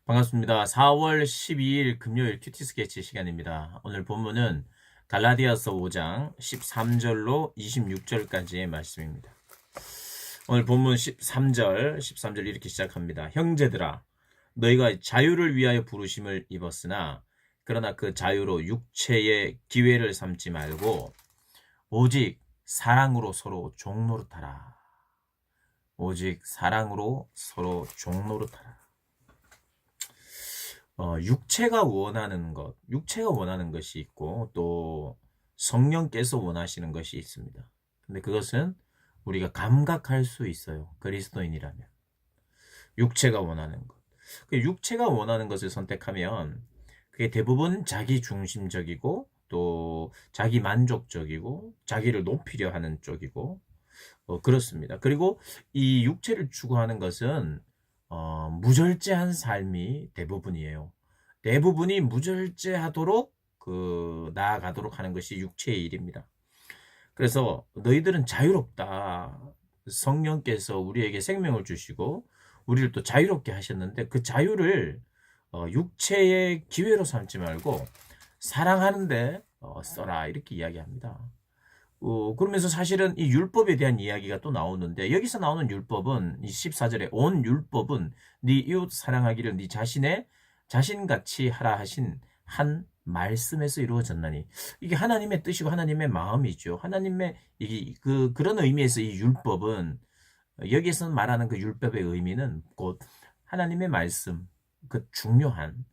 반갑습니다. 4월 12일 금요일 큐티 스케치 시간입니다. 오늘 본문은 갈라디아서 5장 13절로 26절까지의 말씀입니다. 오늘 본문 13절 이렇게 시작합니다. 형제들아, 너희가 자유를 위하여 부르심을 입었으나 그러나 그 자유로 육체의 기회를 삼지 말고 오직 사랑으로 서로 종노릇하라. 오직 사랑으로 서로 종노릇하라. 육체가 원하는 것이 있고 또 성령께서 원하시는 것이 있습니다. 근데 그것은 우리가 감각할 수 있어요. 그리스도인이라면. 육체가 원하는 것. 그 육체가 원하는 것을 선택하면 그게 대부분 자기 중심적이고 또 자기 만족적이고 자기를 높이려 하는 쪽이고 그렇습니다. 그리고 이 육체를 추구하는 것은 무절제한 삶이 대부분이에요. 대부분이 무절제하도록 나아가도록 하는 것이 육체의 일입니다. 그래서 너희들은 자유롭다. 성령께서 우리에게 생명을 주시고 우리를 또 자유롭게 하셨는데 그 자유를 육체의 기회로 삼지 말고 사랑하는데 써라 이렇게 이야기합니다. 그러면서 사실은 이 율법에 대한 이야기가 또 나오는데 여기서 나오는 율법은 이 14절에 온 율법은 네 이웃 사랑하기를 네 자신같이 하라 하신 한 말씀에서 이루어졌나니 이게 하나님의 뜻이고 하나님의 마음이죠. 하나님의 그런 의미에서 이 율법은 여기에서 말하는 그 율법의 의미는 곧 하나님의 말씀 그 중요한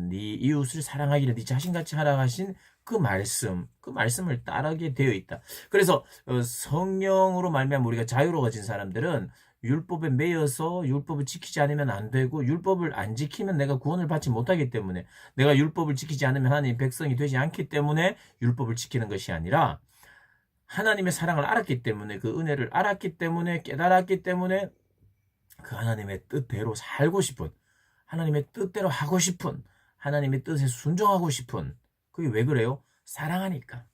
네 이웃을 사랑하기를 네 자신같이 하라 하신 그 말씀을 따르게 되어 있다. 그래서 성령으로 말미암아 우리가 자유로워진 사람들은 율법에 매여서 율법을 지키지 않으면 안 되고 율법을 안 지키면 내가 구원을 받지 못하기 때문에 내가 율법을 지키지 않으면 하나님 백성이 되지 않기 때문에 율법을 지키는 것이 아니라 하나님의 사랑을 알았기 때문에 그 은혜를 알았기 때문에 깨달았기 때문에 그 하나님의 뜻대로 살고 싶은 하나님의 뜻대로 하고 싶은 하나님의 뜻에 순종하고 싶은 그게 왜 그래요? 사랑하니까.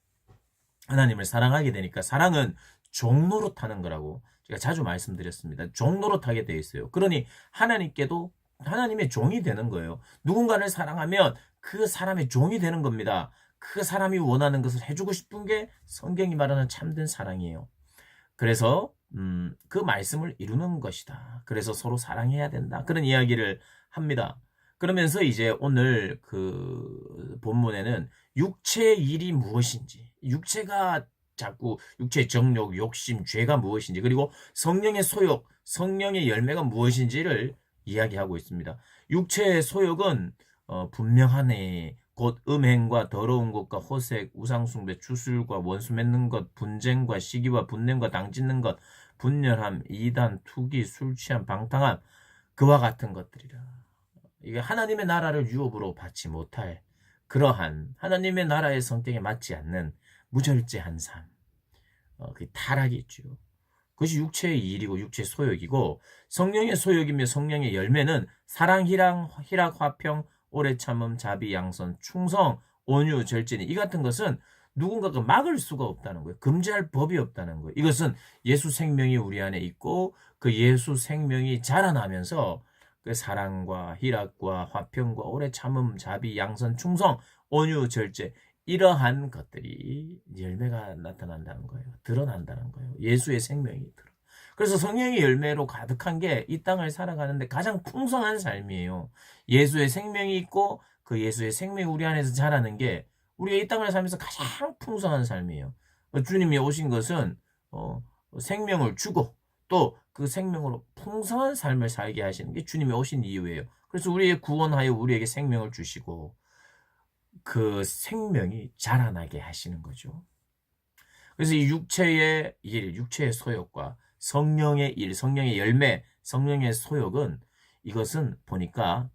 하나님을 사랑하게 되니까 사랑은 종노릇하는 거라고 제가 자주 말씀드렸습니다. 종노릇하게 돼 있어요. 그러니 하나님께도 하나님의 종이 되는 거예요. 누군가를 사랑하면 그 사람의 종이 되는 겁니다. 그 사람이 원하는 것을 해주고 싶은 게 성경이 말하는 참된 사랑이에요. 그래서 그 말씀을 이루는 것이다. 그래서 서로 사랑해야 된다. 그런 이야기를 합니다. 그러면서 이제 오늘 그 본문에는 육체의 일이 무엇인지, 육체가 자꾸 육체의 정욕, 욕심, 죄가 무엇인지, 그리고 성령의 소욕, 성령의 열매가 무엇인지를 이야기하고 있습니다. 육체의 소욕은 분명하네. 곧 음행과 더러운 것과 호색, 우상숭배, 주술과 원수 맺는 것, 분쟁과 시기와 분냄과 당짓는 것, 분열함, 이단, 투기, 술 취함, 방탕함, 그와 같은 것들이라. 이게 하나님의 나라를 유업으로 받지 못할 그러한 하나님의 나라의 성격에 맞지 않는 무절제한 삶, 그 타락이 있죠. 그것이 육체의 일이고 육체의 소욕이고 성령의 소욕이며 성령의 열매는 사랑, 희락, 화평, 오래 참음, 자비, 양선, 충성, 온유, 절제니 이 같은 것은 누군가가 막을 수가 없다는 거예요. 금지할 법이 없다는 거예요. 이것은 예수 생명이 우리 안에 있고 그 예수 생명이 자라나면서 그 사랑과 희락과 화평과 오래 참음, 자비, 양선, 충성, 온유, 절제 이러한 것들이 열매가 나타난다는 거예요. 드러난다는 거예요. 예수의 생명이 들어. 그래서 성령의 열매로 가득한 게 이 땅을 살아가는데 가장 풍성한 삶이에요. 예수의 생명이 있고 그 예수의 생명이 우리 안에서 자라는 게 우리가 이 땅을 살면서 가장 풍성한 삶이에요. 주님이 오신 것은 생명을 주고 또 그 생명으로 풍성한 삶을 살게 하시는 게 주님이 오신 이유예요. 그래서 우리의 구원하여 우리에게 생명을 주시고 그 생명이 자라나게 하시는 거죠. 그래서 이 육체의 일, 육체의 소욕과 성령의 일, 성령의 열매, 성령의 소욕은 이것은 보니까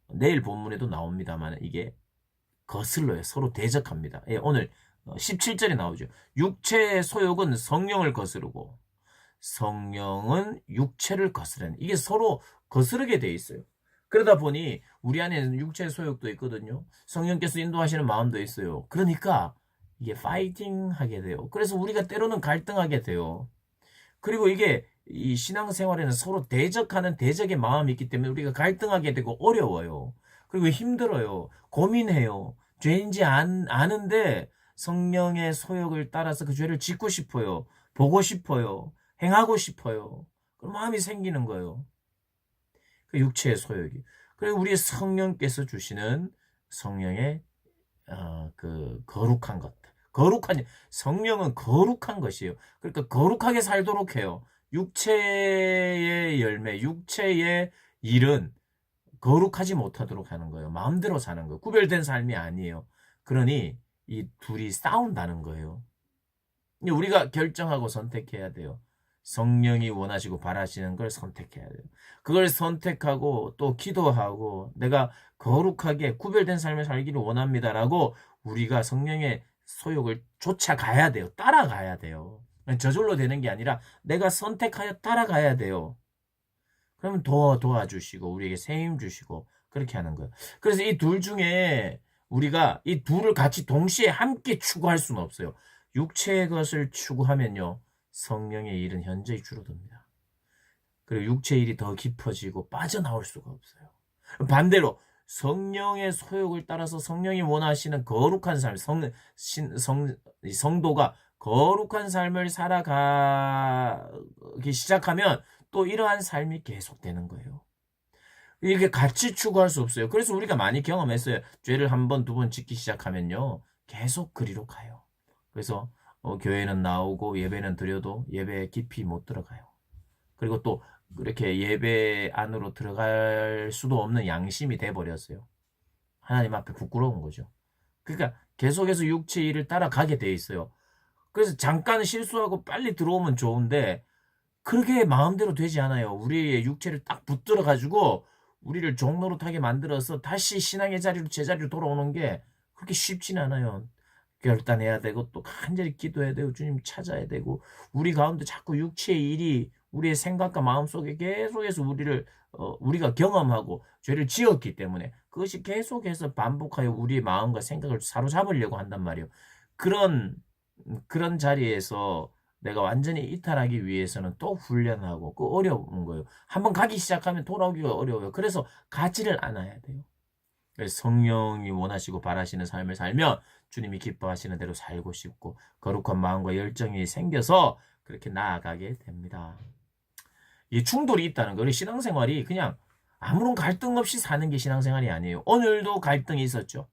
내일 본문에도 나옵니다만 이게 거슬러요. 서로 대적합니다. 예, 오늘 17절에 나오죠. 육체의 소욕은 성령을 거스르고 성령은 육체를 거스르는 이게 서로 거스르게 돼 있어요. 그러다 보니 우리 안에는 육체의 소욕도 있거든요. 성령께서 인도하시는 마음도 있어요. 그러니까 이게 파이팅 하게 돼요. 그래서 우리가 때로는 갈등하게 돼요. 그리고 이게 이 신앙생활에는 서로 대적하는 대적의 마음이 있기 때문에 우리가 갈등하게 되고 어려워요. 그리고 힘들어요. 고민해요. 죄인지 아는데 성령의 소욕을 따라서 그 죄를 짓고 싶어요. 보고 싶어요. 행하고 싶어요. 그런 마음이 생기는 거예요. 그 육체의 소욕이. 그리고 우리 성령께서 주시는 성령의 그 거룩한 것들. 거룩한 성령은 거룩한 것이에요. 그러니까 거룩하게 살도록 해요. 육체의 열매, 육체의 일은 거룩하지 못하도록 하는 거예요. 마음대로 사는 거예요. 구별된 삶이 아니에요. 그러니 이 둘이 싸운다는 거예요. 우리가 결정하고 선택해야 돼요. 성령이 원하시고 바라시는 걸 선택해야 돼요. 그걸 선택하고 또 기도하고 내가 거룩하게 구별된 삶을 살기를 원합니다라고 우리가 성령의 소욕을 쫓아가야 돼요. 따라가야 돼요. 저절로 되는 게 아니라 내가 선택하여 따라가야 돼요. 그러면 더 도와주시고 우리에게 세임 주시고 그렇게 하는 거예요. 그래서 이 둘 중에 우리가 이 둘을 같이 동시에 함께 추구할 수는 없어요. 육체의 것을 추구하면요. 성령의 일은 현저히 줄어듭니다. 그리고 육체의 일이 더 깊어지고 빠져나올 수가 없어요. 반대로 성령의 소욕을 따라서 성령이 원하시는 거룩한 삶, 성도가 거룩한 삶을 살아가기 시작하면 또 이러한 삶이 계속되는 거예요. 이게 같이 추구할 수 없어요. 그래서 우리가 많이 경험했어요. 죄를 한 번, 두 번 짓기 시작하면요. 계속 그리로 가요. 그래서 교회는 나오고 예배는 드려도 예배에 깊이 못 들어가요. 그리고 또 이렇게 예배 안으로 들어갈 수도 없는 양심이 돼버렸어요. 하나님 앞에 부끄러운 거죠. 그러니까 계속해서 육체 일을 따라가게 돼 있어요. 그래서 잠깐 실수하고 빨리 들어오면 좋은데 그렇게 마음대로 되지 않아요. 우리의 육체를 딱 붙들어 가지고 우리를 종노릇하게 만들어서 다시 신앙의 자리로 제자리로 돌아오는 게 그렇게 쉽진 않아요. 결단해야 되고 또 간절히 기도해야 되고 주님 찾아야 되고 우리 가운데 자꾸 육체의 일이 우리의 생각과 마음속에 계속해서 우리가 경험하고 죄를 지었기 때문에 그것이 계속해서 반복하여 우리의 마음과 생각을 사로잡으려고 한단 말이에요. 그런 자리에서 내가 완전히 이탈하기 위해서는 또 훈련하고 그 어려운 거예요. 한번 가기 시작하면 돌아오기가 어려워요. 그래서 가지를 않아야 돼요. 그래서 성령이 원하시고 바라시는 삶을 살면 주님이 기뻐하시는 대로 살고 싶고 거룩한 마음과 열정이 생겨서 그렇게 나아가게 됩니다. 이 충돌이 있다는 거. 우리 신앙생활이 그냥 아무런 갈등 없이 사는 게 신앙생활이 아니에요. 오늘도 갈등이 있었죠.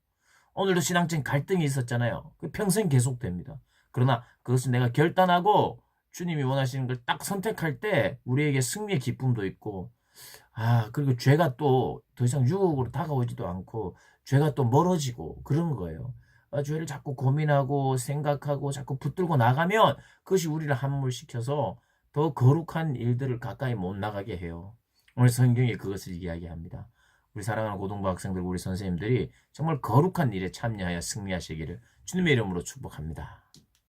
오늘도 신앙적인 갈등이 있었잖아요. 그 평생 계속됩니다. 그러나 그것은 내가 결단하고 주님이 원하시는 걸 딱 선택할 때 우리에게 승리의 기쁨도 있고 그리고 죄가 또 더 이상 유혹으로 다가오지도 않고 죄가 또 멀어지고 그런 거예요. 죄를 자꾸 고민하고 생각하고 자꾸 붙들고 나가면 그것이 우리를 함몰시켜서 더 거룩한 일들을 가까이 못 나가게 해요. 오늘 성경이 그것을 이야기합니다. 우리 사랑하는 고등부 학생들, 우리 선생님들이 정말 거룩한 일에 참여하여 승리하시기를 주님의 이름으로 축복합니다.